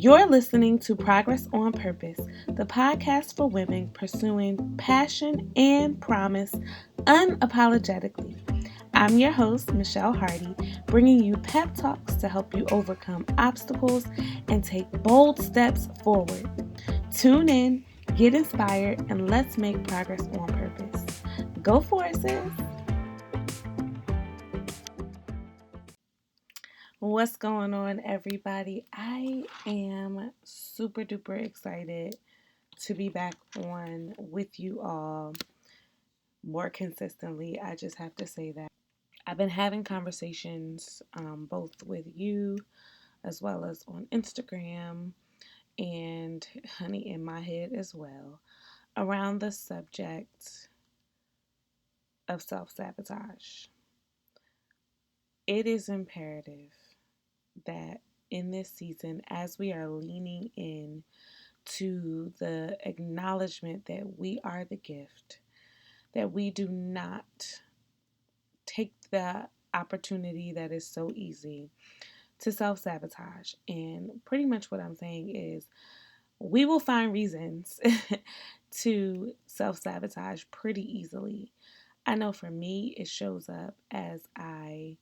You're listening to Progress on Purpose, the podcast for women pursuing passion and promise unapologetically. I'm your host, Michelle Hardy, bringing you pep talks to help you overcome obstacles and take bold steps forward. Tune in, get inspired, and let's make progress on purpose. Go for it, sis. What's going on, everybody? I am super duper excited to be back on with you all more consistently. I just have to say that I've been having conversations both with you as well as on Instagram and honey in my head as well around the subject of self-sabotage. It is imperative that in this season, as we are leaning in to the acknowledgement that we are the gift, that we do not take the opportunity that is so easy to self sabotage. And pretty much what I'm saying is we will find reasons to self sabotage pretty easily. I know for me, it shows up as I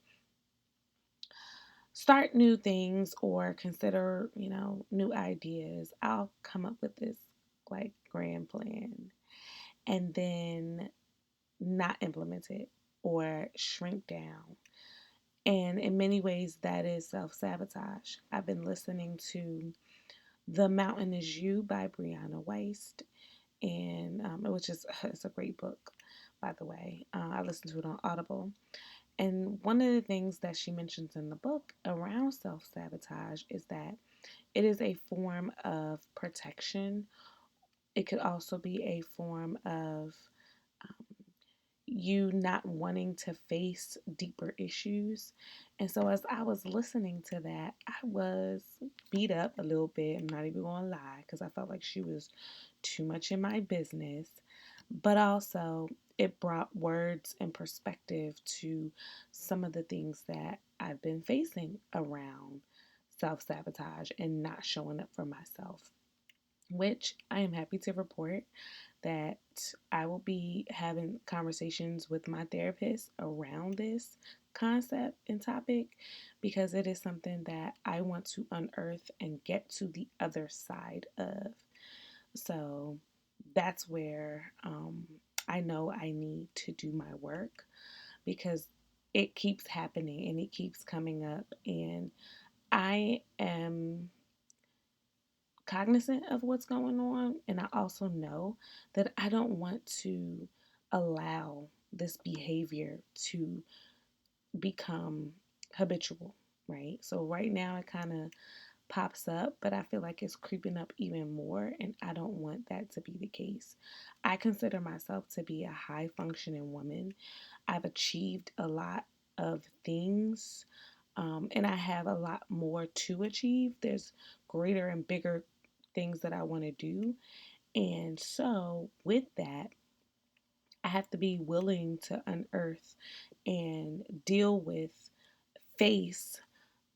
start new things or consider, new ideas. I'll come up with this like grand plan and then not implement it or shrink down. And in many ways, that is self sabotage. I've been listening to The Mountain Is You by Brianna Weist, and which is it's a great book, by the way. I listened to it on Audible. And one of the things that she mentions in the book around self sabotage is that it is a form of protection. It could also be a form of you not wanting to face deeper issues. And so as I was listening to that, I was beat up a little bit. I'm not even going to lie because I felt like she was too much in my business. But also, it brought words and perspective to some of the things that I've been facing around self sabotage and not showing up for myself, which I am happy to report that I will be having conversations with my therapist around this concept and topic because it is something that I want to unearth and get to the other side of. So that's where I know I need to do my work because it keeps happening and it keeps coming up, and I am cognizant of what's going on, and I also know that I don't want to allow this behavior to become habitual, right? So right now it kind of pops up, but I feel like it's creeping up even more, and I don't want that to be the case. I consider myself to be a high functioning woman. I've achieved a lot of things, and I have a lot more to achieve. There's greater and bigger things that I want to do. And so, with that, I have to be willing to unearth and deal with, face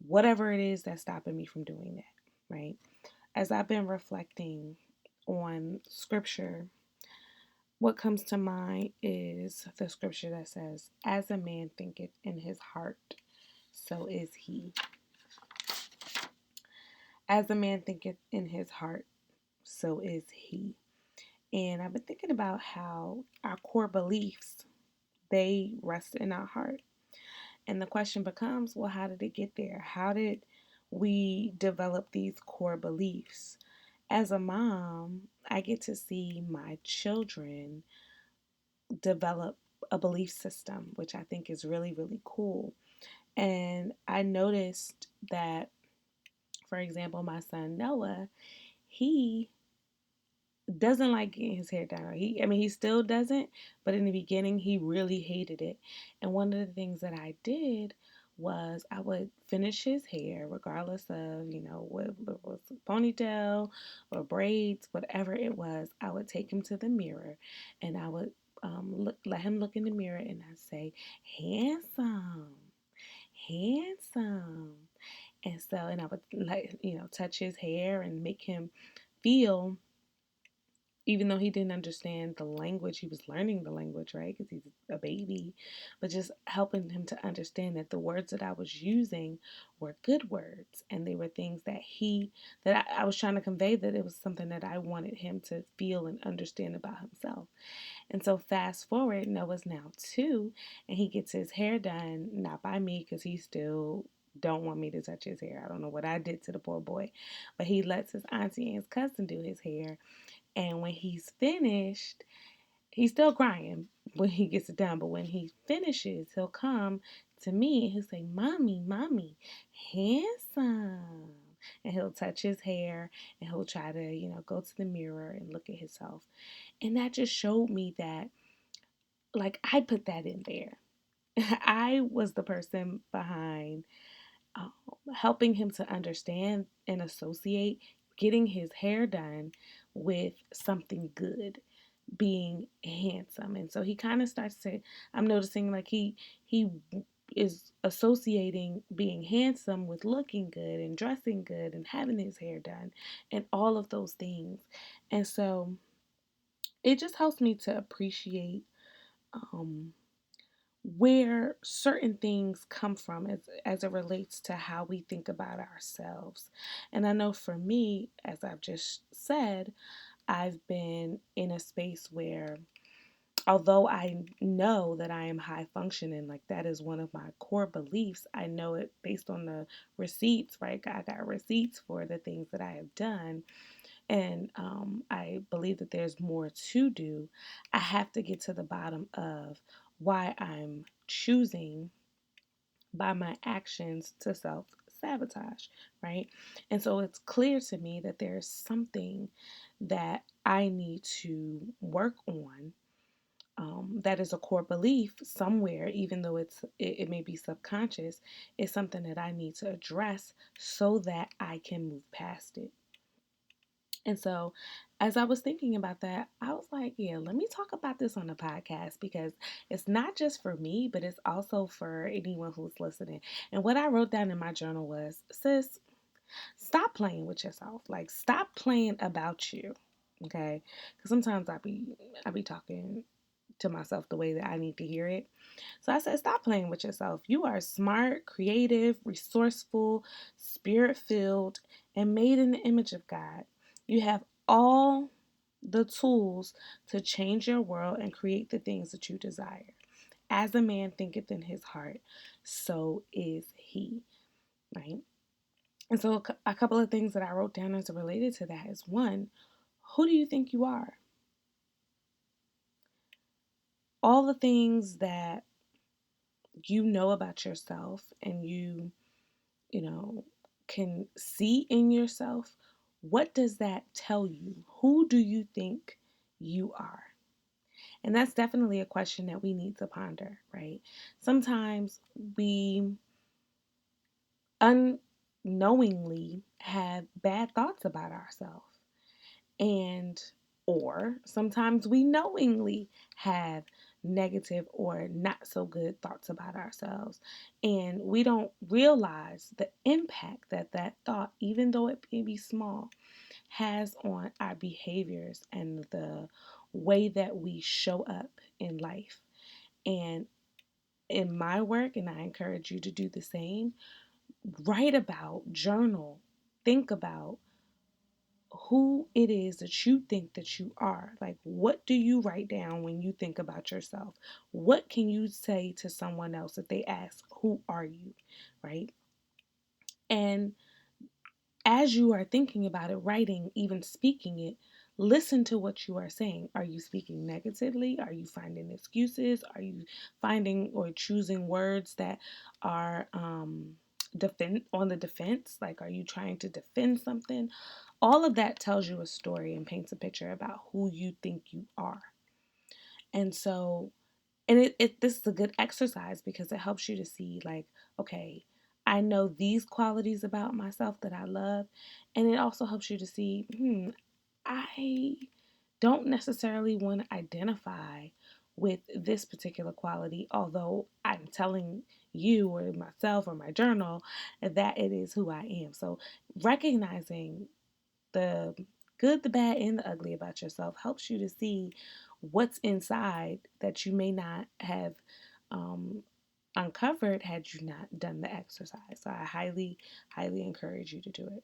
whatever it is that's stopping me from doing that, right? As I've been reflecting on scripture, what comes to mind is the scripture that says, "As a man thinketh in his heart, so is he." As a man thinketh in his heart, so is he. And I've been thinking about how our core beliefs, they rest in our heart. And the question becomes, well, how did it get there? How did we develop these core beliefs? As a mom, I get to see my children develop a belief system, which I think is really, really cool. And I noticed that, for example, my son Noah, he doesn't like getting his hair done. He still doesn't, but in the beginning, he really hated it. And one of the things that I did was I would finish his hair, regardless of, what it was, ponytail or braids, whatever it was. I would take him to the mirror and I would let him look in the mirror and I'd say, handsome, handsome. And so, and I would touch his hair and make him feel, even though he didn't understand the language, he was learning the language, right? Because he's a baby, but just helping him to understand that the words that I was using were good words, and they were things that I was trying to convey, that it was something that I wanted him to feel and understand about himself. And so fast forward, Noah's now 2, and he gets his hair done, not by me, because he still don't want me to touch his hair. I don't know what I did to the poor boy, but he lets his auntie and his cousin do his hair. And when he's finished, he's still crying when he gets it done. But when he finishes, he'll come to me and he'll say, "Mommy, mommy, handsome." And he'll touch his hair and he'll try to, go to the mirror and look at himself. And that just showed me that, like, I put that in there. I was the person behind um, helping him to understand and associate getting his hair done with something good, being handsome. And so he kind of starts to, I'm noticing, like, he is associating being handsome with looking good and dressing good and having his hair done and all of those things. And so it just helps me to appreciate um, where certain things come from as it relates to how we think about ourselves. And I know for me, as I've just said, I've been in a space where, although I know that I am high functioning, like that is one of my core beliefs, I know it based on the receipts, right? I got receipts for the things that I have done. And I believe that there's more to do. I have to get to the bottom of why I'm choosing by my actions to self sabotage, right? And so it's clear to me that there's something that I need to work on. That is a core belief somewhere, even though it may be subconscious, is something that I need to address so that I can move past it. And so, as I was thinking about that, I was like, yeah, let me talk about this on the podcast, because it's not just for me, but it's also for anyone who's listening. And what I wrote down in my journal was, sis, stop playing with yourself. Like, stop playing about you. Okay? Because sometimes I be talking to myself the way that I need to hear it. So I said, stop playing with yourself. You are smart, creative, resourceful, spirit filled, and made in the image of God. You have all the tools to change your world and create the things that you desire. As a man thinketh in his heart, so is he. Right? And so a couple of things that I wrote down as related to that is, one, who do you think you are? All the things that you know about yourself and you know, can see in yourself, what does that tell you? Who do you think you are? And that's definitely a question that we need to ponder, right? Sometimes we unknowingly have bad thoughts about ourselves. And or sometimes we knowingly have negative or not so good thoughts about ourselves, and we don't realize the impact that that thought, even though it may be small, has on our behaviors and the way that we show up in life. And in my work, and I encourage you to do the same, write about, journal, think about who it is that you think that you are. Like, what do you write down when you think about yourself? What can you say to someone else if they ask, who are you? Right? And as you are thinking about it, writing, even speaking it, listen to what you are saying. Are you speaking negatively? Are you finding excuses? Are you finding or choosing words that are defend on the defense? Like, are you trying to defend something? All of that tells you a story and paints a picture about who you think you are. And so, and this is a good exercise because it helps you to see, like, okay, I know these qualities about myself that I love. And it also helps you to see, I don't necessarily want to identify with this particular quality, although I'm telling you or myself or my journal, that it is who I am. So recognizing the good, the bad, and the ugly about yourself helps you to see what's inside that you may not have um, uncovered had you not done the exercise. So I highly, highly encourage you to do it.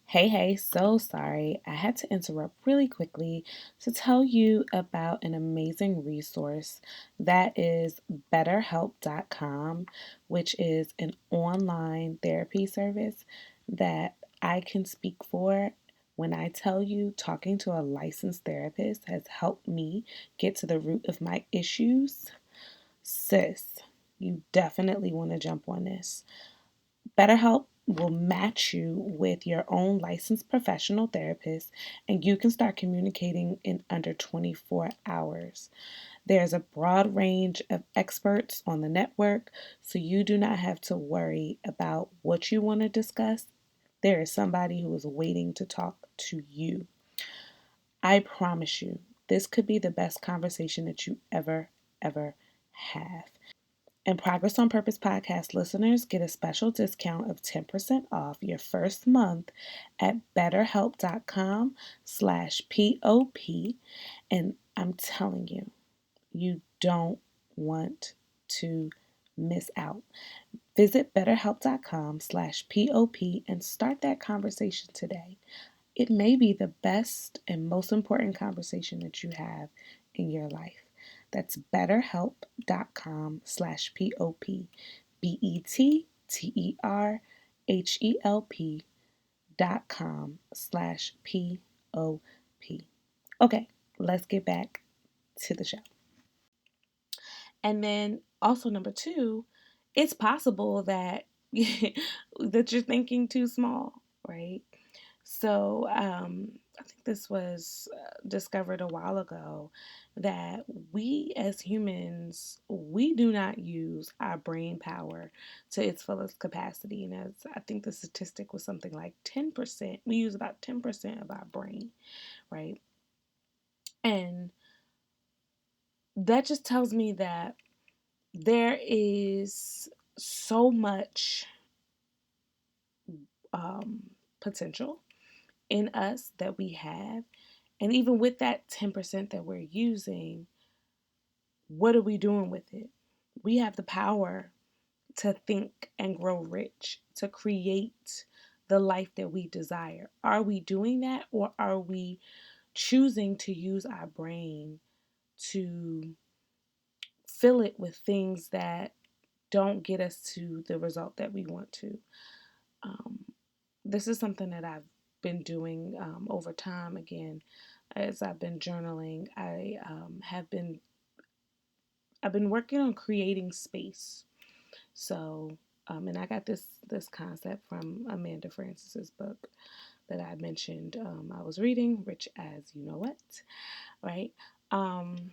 Hey, hey, so sorry. I had to interrupt really quickly to tell you about an amazing resource that is betterhelp.com, which is an online therapy service that I can speak for. When I tell you talking to a licensed therapist has helped me get to the root of my issues, sis, you definitely want to jump on this. BetterHelp will match you with your own licensed professional therapist, and you can start communicating in under 24 hours. There's a broad range of experts on the network, so you do not have to worry about what you want to discuss. There is somebody who is waiting to talk to you. I promise you, this could be the best conversation that you ever have. And Progress on Purpose podcast listeners get a special discount of 10% off your first month at betterhelp.com/POP. And I'm telling you, you don't want to miss out. Visit betterhelp.com/POP and start that conversation today. It may be the best and most important conversation that you have in your life. That's betterhelp.com/POP. BETTERHelp.com/POP. Okay, let's get back to the show. And then also number two, it's possible that that you're thinking too small, right? So I think this was discovered a while ago that we as humans, we do not use our brain power to its fullest capacity. And as I think the statistic was something like 10%, we use about 10% of our brain, right? And that just tells me that there is so much um, potential in us that we have. And even with that 10% that we're using, what are we doing with it? We have the power to think and grow rich, to create the life that we desire. Are we doing that, or are we choosing to use our brain to fill it with things that don't get us to the result that we want to? Um, this is something that I've been doing over time. Again, as I've been journaling, I've been working on creating space. So, and I got this concept from Amanda Francis's book that I mentioned. I was reading Rich as You Know What, right? Um,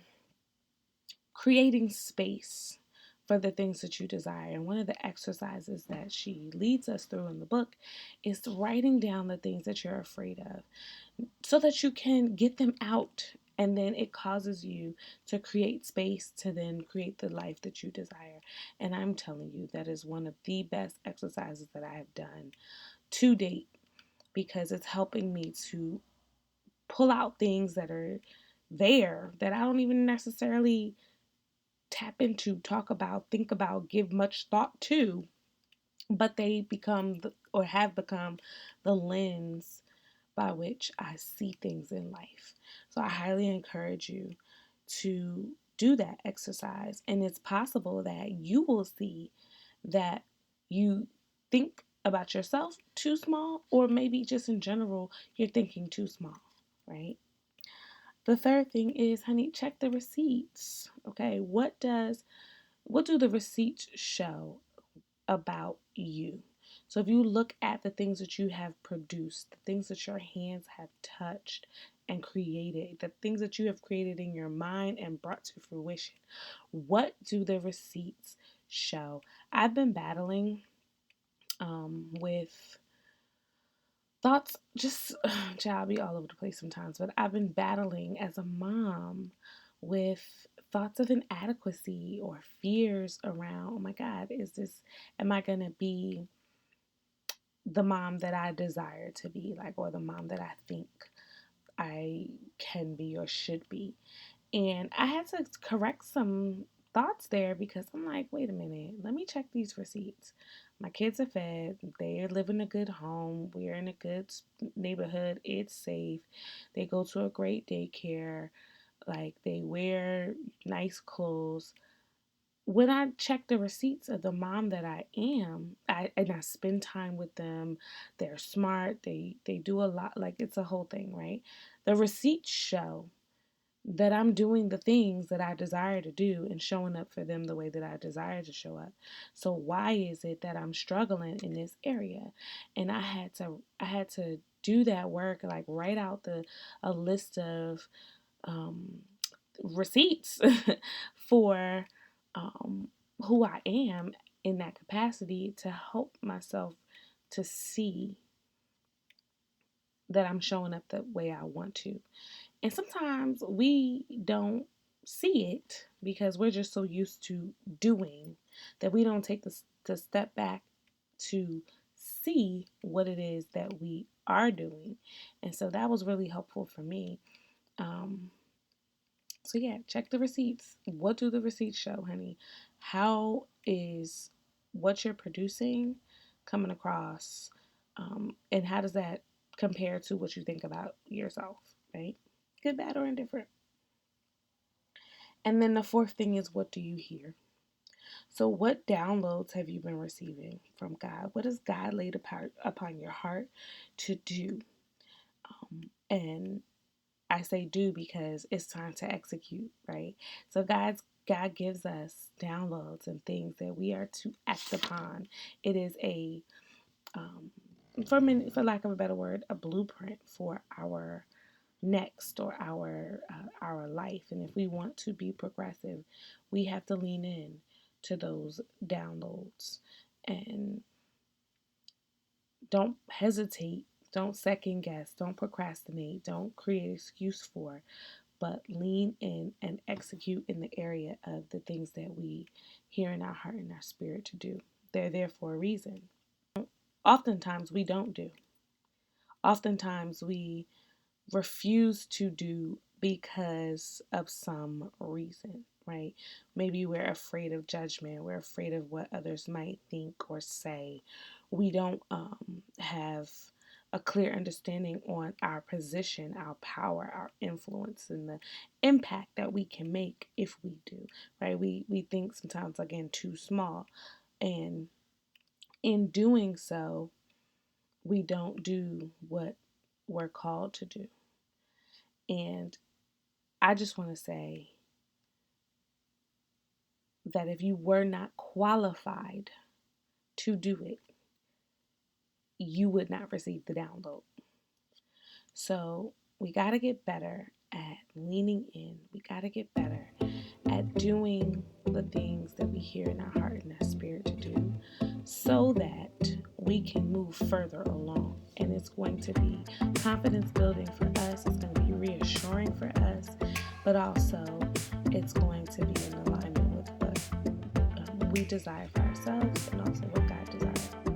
Creating space for the things that you desire. And one of the exercises that she leads us through in the book is writing down the things that you're afraid of so that you can get them out. And then it causes you to create space to then create the life that you desire. And I'm telling you, that is one of the best exercises that I have done to date because it's helping me to pull out things that are there that I don't even necessarily tap into, talk about, think about, give much thought to, but they become or have become the lens by which I see things in life. So I highly encourage you to do that exercise. And it's possible that you will see that you think about yourself too small, or maybe just in general, you're thinking too small, right? The third thing is, honey, check the receipts. Okay, what do the receipts show about you? So if you look at the things that you have produced, the things that your hands have touched and created, the things that you have created in your mind and brought to fruition, what do the receipts show? I've been battling with thoughts, just, child, be all over the place sometimes, but I've been battling as a mom with thoughts of inadequacy or fears around, oh my God, am I going to be the mom that I desire to be, like, or the mom that I think I can be or should be? And I had to correct some thoughts there because I'm like, wait a minute, let me check these receipts. My kids are fed, they live in a good home, we're in a good neighborhood, it's safe, they go to a great daycare, like they wear nice clothes. When I check the receipts of the mom that I am, and I spend time with them, they're smart, they do a lot, like it's a whole thing, right? The receipts show that I'm doing the things that I desire to do and showing up for them the way that I desire to show up. So why is it that I'm struggling in this area? And I had to do that work, like write out a list of um, receipts for um, who I am in that capacity to help myself to see that I'm showing up the way I want to. And sometimes we don't see it because we're just so used to doing that we don't take the step back to see what it is that we are doing. And so that was really helpful for me. Um, so yeah, check the receipts. What do the receipts show, honey? How is what you're producing coming across? And how does that compare to what you think about yourself, right? Good, bad, or indifferent. And then the fourth thing is, what do you hear? So, what downloads have you been receiving from God? What has God laid upon your heart to do? And I say do because it's time to execute, right? So, God gives us downloads and things that we are to act upon. It is um, for lack of a better word, a blueprint for our next or our life. And if we want to be progressive, we have to lean in to those downloads and don't hesitate, don't second guess, don't procrastinate, don't create excuse for, but lean in and execute in the area of the things that we hear in our heart and our spirit to do. They're there for a reason. Oftentimes we don't do. Oftentimes we refuse to do because of some reason, right? Maybe we're afraid of judgment, we're afraid of what others might think or say. We don't have a clear understanding on our position, our power, our influence, and the impact that we can make if we do, right? We think sometimes, again, too small. And in doing so, we don't do what we're called to do. And I just want to say that if you were not qualified to do it, you would not receive the download. So we got to get better at leaning in. We got to get better at doing the things that we hear in our heart and our spirit to do so that we can move further along. And it's going to be confidence building for us. It's going to be reassuring for us, but also it's going to be in alignment with what we desire for ourselves and also what God desires